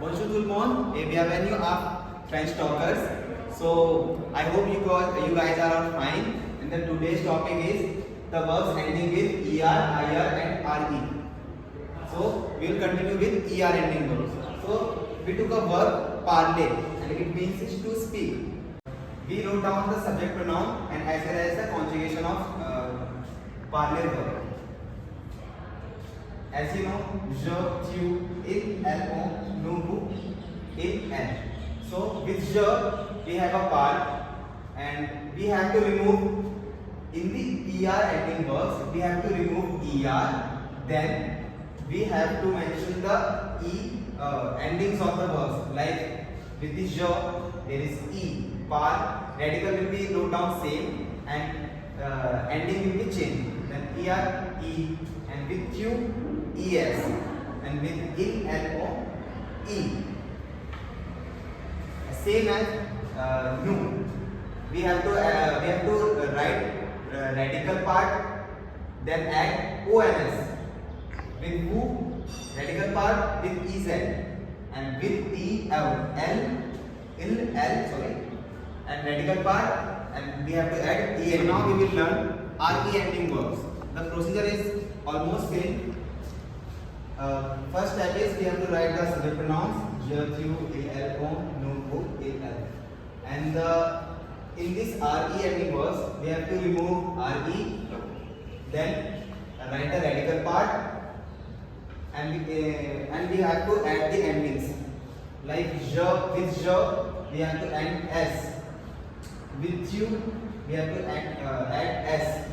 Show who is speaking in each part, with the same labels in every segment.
Speaker 1: Bonjour tout le monde et bienvenue à French Talkers. So I hope you guys are fine. And then today's topic is the verbs ending with er, ir and re. So we will continue with er ending verbs. So we took a verb parler and it means to speak. We wrote down the subject pronoun and as well as the conjugation of parler verb. As you know, je, tu, il, elle, on, nous, vous, il, elle. So with je, we have a part and we have to remove in the er ending verbs. We have to remove er. Then we have to mention the endings of the verbs. Like with the je, there is e. Part radical will be wrote down same and ending will be changed. Then er, e, and with you. Es and with il, lo, e. Same as nu. We have to write radical part, then add ons. With who, radical part with ez, and with and radical part, and we have to add en. Now we will learn re ending verbs. The procedure is almost same. First step is we have to write the subject pronouns je, tu, il, elle, on, nous, vous, il, elle. And in this re ending verbs we have to remove re, then write the radical part, and we have to add the endings. Like je, with je we have to add s, with you we have to add s,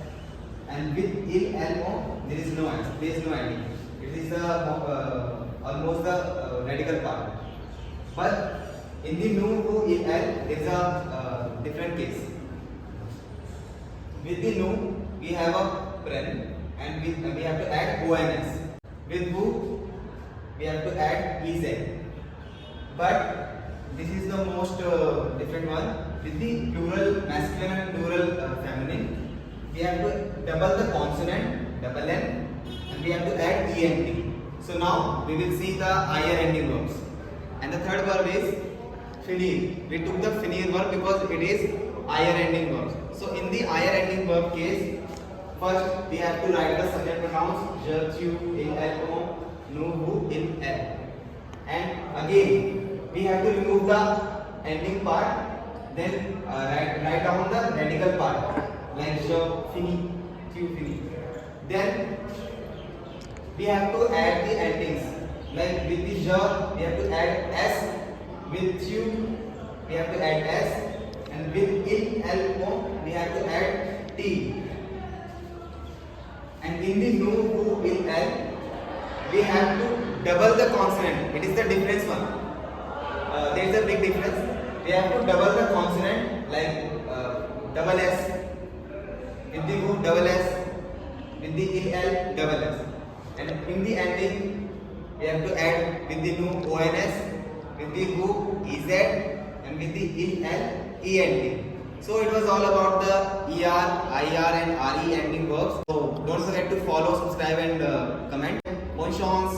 Speaker 1: and with il, elle, on there is no s, there is no ending. It is almost the radical part. But in the nu, vu, il, el, there is a different case. With the nu, we have a pren and we have to add ons. With vu, we have to add ez. But this is the most different one. With the plural masculine and plural feminine, we have to double the consonant, double n, and we have to add ent. So now we will see the ir ending verbs. And the third verb is finir. We took the finir verb because it is ir ending verbs. So in the ir ending verb case, first we have to write the subject pronouns je, tu, il, elle, on, nous, vous, il, elle. And again we have to remove the ending part, then write down the radical part like je, fini, tu, fini. Then we have to add the endings. Like with the je, we have to add s. With you, we have to add s. And with il, l, o, we have to add t. And in the nu, vu, il, l, we have to double the consonant. It is the difference one. There is a big difference. We have to double the consonant like double s. With the vu, double s. With the il, l, double s. And in the ending, we have to add with the nu, ons, with the vu, ez, and with the il, l, ent. So it was all about the er, ir and re ending verbs. So don't forget to follow, subscribe and comment. Bonne chance.